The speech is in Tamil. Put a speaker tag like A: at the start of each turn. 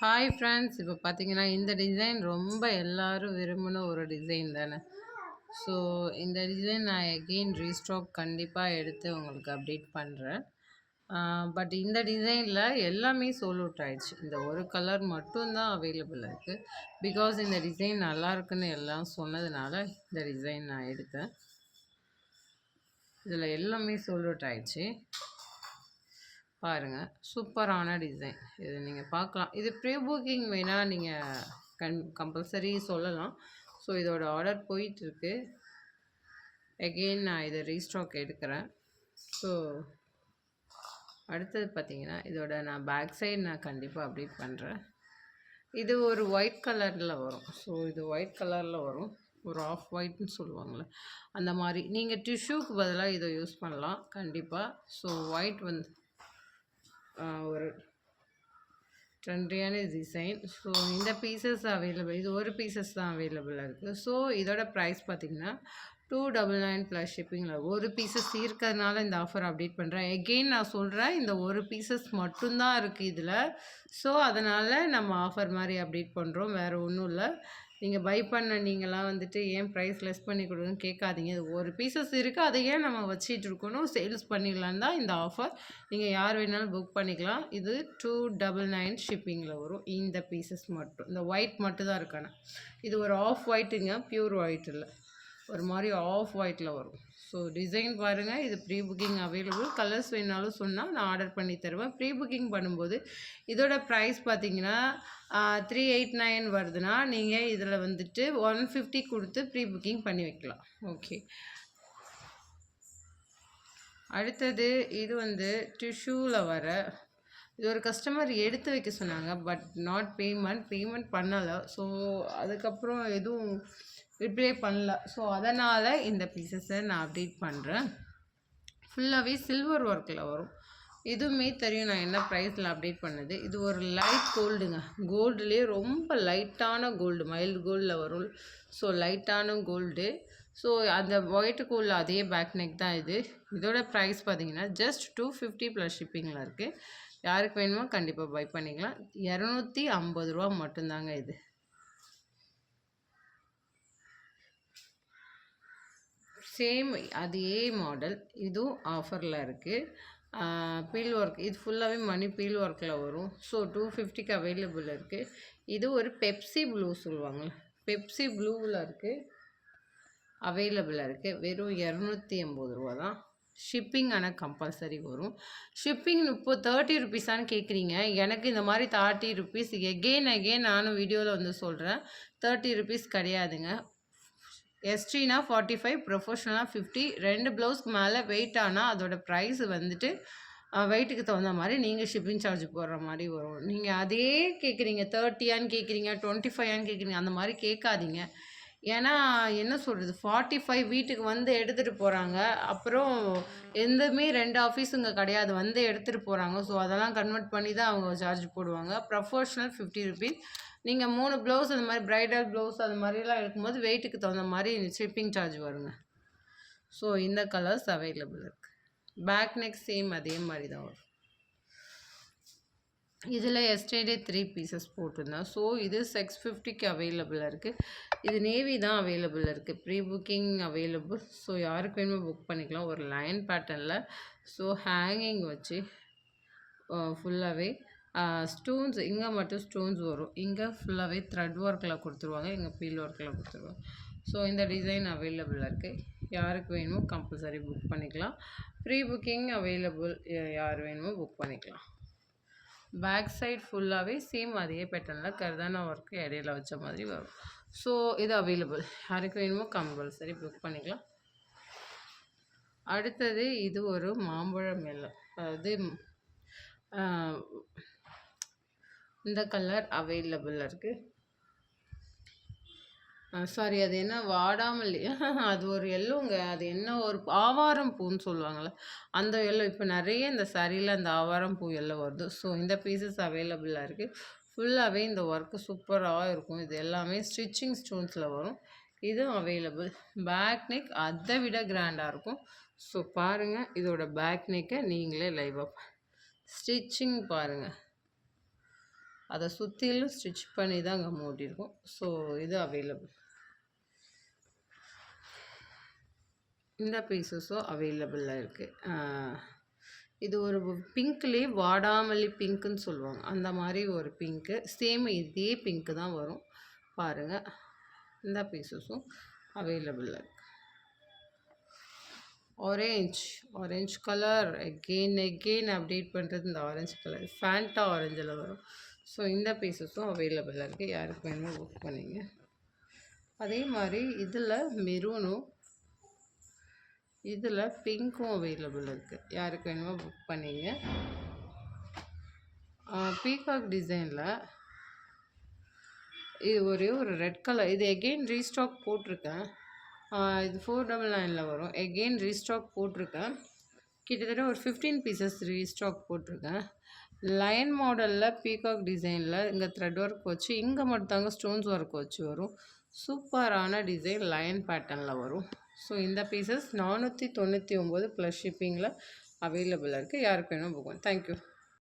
A: Hi friends. இப்போ பார்த்தீங்கன்னா, இந்த டிசைன் ரொம்ப எல்லாரும் விரும்பின ஒரு டிசைன் தானே. ஸோ இந்த டிசைன் நான் எகெயின் ரீஸ்டாக் கண்டிப்பாக எடுத்து உங்களுக்கு அப்டேட் பண்ணுறேன். பட் இந்த டிசைனில் எல்லாமே சோல்ட் அவுட் ஆயிடுச்சு. இந்த ஒரு கலர் மட்டும்தான் அவைலபிள் இருக்குது. பிகாஸ் இந்த டிசைன் நல்லா இருக்குன்னு எல்லாம் சொன்னதுனால இந்த டிசைன் நான் எடுத்தேன். இதில் எல்லாமே சோல்ட் அவுட் ஆயிடுச்சு. பாருங்கள், சூப்பரான டிசைன். இது நீங்கள் பார்க்கலாம். இது ப்ரீ புக்கிங் வேணால் நீங்கள் கம்பல்சரி சொல்லலாம். ஸோ இதோட ஆர்டர் போயிட்டுருக்கு. எகெயின் நான் இதை ரீஸ்டாக் எடுக்கிறேன். ஸோ அடுத்தது பார்த்தீங்கன்னா, இதோட நான் பேக் சைடு நான் கண்டிப்பாக அப்டேட் பண்ணுறேன். இது ஒரு ஒயிட் கலரில் வரும். ஸோ இது ஒயிட் கலரில் வரும். ஒரு ஆஃப் ஒயிட்னு சொல்லுவாங்கள்ல, அந்த மாதிரி. நீங்கள் டிஷ்யூக்கு பதிலாக இதை யூஸ் பண்ணலாம் கண்டிப்பாக. ஸோ ஒயிட் வந்து ஒரு ட்ரெண்டியான டிசைன். ஸோ இந்த பீசஸ் அவைலபிள். இது ஒரு பீசஸ் தான் அவைலபிளாக இருக்குது. ஸோ இதோட ப்ரைஸ் பார்த்திங்கன்னா 299 ப்ளஸ் ஷிப்பிங்கில் ஒரு பீசஸ் இருக்கிறதுனால இந்த ஆஃபர் அப்டேட் பண்ணுறேன். எகெயின் நான் சொல்கிறேன், இந்த ஒரு பீசஸ் மட்டும்தான் இருக்குது இதில். ஸோ அதனால் நம்ம ஆஃபர் மாதிரி அப்டேட் பண்ணுறோம், வேறு ஒன்றும் இல்லை. நீங்கள் பை பண்ண நீங்களாம் வந்துட்டு ஏன் ப்ரைஸ் லெஸ் பண்ணி கொடுங்கன்னு கேட்காதீங்க. இது ஒரு பீசஸ் இருக்குது, அதை ஏன் நம்ம வச்சிட்டு இருக்கணும், சேல்ஸ் பண்ணிடலான்னு தான் இந்த ஆஃபர். நீங்கள் யார் வேணாலும் புக் பண்ணிக்கலாம். இது 299 ஷிப்பிங்கில் வரும். இந்த பீசஸ் மட்டும், இந்த ஒயிட் மட்டும் தான் இருக்கானே. இது ஒரு ஆஃப் ஒயிட்டுங்க, பியூர் ஒயிட் இல்லை, ஒரு மாதிரி ஆஃப் ஒயிட்டில் வரும். ஸோ டிசைன் பாருங்கள். இது ப்ரீ புக்கிங் அவைலபிள். கலர்ஸ் வேணாலும் சொன்னால் நான் ஆர்டர் பண்ணி தருவேன். ப்ரீ புக்கிங் பண்ணும்போது இதோட ப்ரைஸ் பார்த்தீங்கன்னா 389 வருதுன்னா நீங்கள் இதில் வந்துட்டு 150 கொடுத்து ப்ரீ புக்கிங் பண்ணி வைக்கலாம். ஓகே, அடுத்தது இது வந்து டிஷ்யூவில் வர, இது ஒரு கஸ்டமர் எடுத்து வைக்க சொன்னாங்க. பட் நாட் பேமெண்ட் பண்ணலை. ஸோ அதுக்கப்புறம் எதுவும் ரிப்ளை பண்ணல. ஸோ அதனால் இந்த பீசஸை நான் அப்டேட் பண்ணுறேன். ஃபுல்லாகவே சில்வர் ஒர்க்கில் வரும். இதுவுமே தெரியும் நான் என்ன ப்ரைஸில் அப்டேட் பண்ணது. இது ஒரு லைட் கோல்டுங்க. கோல்டுலேயே ரொம்ப லைட்டான கோல்டு, மைல்டு கோல்டில் வரும். ஸோ லைட்டான கோல்டு. ஸோ அந்த ஒயிட் கோல்டில் அதே பேக் நெக் தான் இது. இதோட ப்ரைஸ் பார்த்தீங்கன்னா ஜஸ்ட் 250 ப்ளஸ் ஷிப்பிங்கில் இருக்குது. யாருக்கு வேணுமோ கண்டிப்பாக பை பண்ணிக்கலாம். 250 ரூபா மட்டும்தாங்க இது. சேம் அதே மாடல், இதுவும் ஆஃபரில் இருக்குது. பீல் ஒர்க், இது ஃபுல்லாகவே மணி பீல் ஒர்க்கில் வரும். ஸோ 250க்கு அவைலபிள் இருக்குது. இது ஒரு பெப்சி ப்ளூ சொல்லுவாங்க, பெப்சி ப்ளூவில் இருக்குது, அவைலபிளாக இருக்குது. வெறும் 280 ரூபா தான். ஷிப்பிங் ஆனால் கம்பல்சரி வரும். ஷிப்பிங் இப்போ 30 ருபீஸான்னு கேட்குறீங்க. எனக்கு இந்த மாதிரி 30 ருபீஸ் எகெயின் நானும் வீடியோவில் வந்து சொல்கிறேன், 30 ருபீஸ் கிடையாதுங்க. எஸ்டினா 45, ப்ரொஃபஷனலாக 50. 2 ப்ளவுஸ்க்கு மேலே வெயிட் ஆனால் அதோட ப்ரைஸ் வந்துட்டு வெயிட்டுக்கு தகுந்த மாதிரி நீங்கள் ஷிப்பிங் சார்ஜ் போடுற மாதிரி வரும். நீங்கள் அதே கேட்குறீங்க, 30ஆன்னு கேட்குறீங்க, 25ஆன்னு கேட்குறீங்க, அந்த மாதிரி கேட்காதீங்க. ஏன்னா என்ன சொல்கிறது, 45 வீட்டுக்கு வந்து எடுத்துகிட்டு போகிறாங்க. அப்புறம் எந்தமே 2 ஆஃபீஸுங்க கிடையாது, வந்து எடுத்துகிட்டு போகிறாங்க. ஸோ அதெல்லாம் கன்வெர்ட் பண்ணி தான் அவங்க சார்ஜ் போடுவாங்க. Professional 50 rupees. நீங்கள் 3 ப்ளவுஸ் அந்த மாதிரி ப்ரைடல் ப்ளவுஸ் அது மாதிரிலாம் எடுக்கும்போது வெயிட்டுக்கு தகுந்த மாதிரி ஷிப்பிங் சார்ஜ் வருங்க. ஸோ இந்த கலர்ஸ் அவைலபிள் இருக்குது. பேக் நெக் சேம் அதே மாதிரி தான் வரும். இதில் எஸ்டர்டே 3 பீசஸ் போட்டிருந்தேன். ஸோ இது 650க்கு அவைலபிளாக இருக்குது. இது நேவி தான் அவைலபிள் இருக்குது. Pre booking available. ஸோ யாருக்கு வேணுமோ புக் பண்ணிக்கலாம். ஒரு லைன் பேட்டர்னில். ஸோ ஹேங்கிங் வச்சு ஃபுல்லாகவே ஸ்டோன்ஸ், இங்கே மட்டும் ஸ்டோன்ஸ் வரும், இங்கே ஃபுல்லாகவே த்ரெட் ஒர்க்கில் கொடுத்துருவாங்க, இங்கே பீல் ஒர்க்கில் கொடுத்துருவாங்க. ஸோ இந்த டிசைன் அவைலபிளாக இருக்குது. யாருக்கு வேணுமோ கம்பல்சரி புக் பண்ணிக்கலாம். ப்ரீ புக்கிங் அவைலபிள், யார் வேணுமோ புக் பண்ணிக்கலாம். பேக் சைட் ஃபுல்லாகவே சேம் அதே பேட்டர்னில் கர்தானா ஒர்க்கு இடையில வச்ச மாதிரி வரும். ஸோ இது அவைலபிள், யாருக்கு வேணுமோ கம்பல்சரி புக் பண்ணிக்கலாம். அடுத்தது இது ஒரு மாம்பழம் எல்லோ, அதாவது இந்த கலர் அவைலபிளாக இருக்குது. சாரி, அது என்ன வாடாமல் அது ஒரு எல்லோங்க. அது என்ன ஒரு ஆவாரம் பூன்னு சொல்லுவாங்கள்ல, அந்த எல்லோ. இப்போ நிறைய இந்த சாரியில் அந்த ஆவாரம் பூ எல்லோ வருது. ஸோ இந்த பீசஸ் அவைலபிளாக இருக்குது. ஃபுல்லாகவே இந்த ஒர்க்கு சூப்பராக இருக்கும். இது எல்லாமே ஸ்டிச்சிங் ஸ்டோன்ஸில் வரும். இதுவும் அவைலபிள். பேக் நெக் அதை விட கிராண்டாக இருக்கும். ஸோ பாருங்கள், இதோட பேக் நெக்கை நீங்களே லைவாக ஸ்டிச்சிங் பாருங்கள். அதை சுற்றிலும் ஸ்டிச் பண்ணி தான் அங்கே மூடியிருக்கும். ஸோ இது அவைலபிள். இந்த பீசஸும் அவைலபிளாக இருக்குது. இது ஒரு பிங்க்லேயே வாடாமல்லி பிங்க்குன்னு சொல்லுவாங்க, அந்த மாதிரி ஒரு பிங்க்கு. சேம் இதே பிங்க்கு தான் வரும் பாருங்கள். இந்த பீசஸும் அவைலபிளாக இருக்குது. ஆரேஞ்ச் கலர் எகெயின் அப்டேட் பண்ணுறது இந்த ஆரஞ்சு கலர் ஃபேண்டா ஆரஞ்சில் வரும். ஸோ இந்த பீசஸும் அவைலபிளாக இருக்குது. யாருக்கு வேணுமோ புக் பண்ணிங்க. அதே மாதிரி இதில் மெரூனும் இதில் பிங்க்கும் அவைலபிள் இருக்குது. யாருக்கு வேணுமோ புக் பண்ணிங்க. பீகாக் டிசைனில் இது ஒரே ஒரு ரெட் கலர். இது எகெயின் ரீஸ்டாக் போட்டிருக்கேன். இது 499 வரும். எகெயின் ரீஸ்டாக் போட்டிருக்கேன். கிட்டத்தட்ட ஒரு 15 பீசஸ் ரீஸ்டாக் போட்டிருக்கேன். லைன் மாடலில் பீகாக் டிசைனில் இங்கே த்ரெட் ஒர்க் வச்சு இங்கே மட்டும் தாங்க ஸ்டோன்ஸ் ஒர்க் வச்சு வரும். சூப்பரான டிசைன் லைன் பேட்டர்னில் வரும். ஸோ இந்த பீசஸ் 499 ப்ளஸ் ஷிப்பிங்கில் அவைலபிளாக இருக்குது. யாருக்கு வேணும் புக். தேங்க்யூ.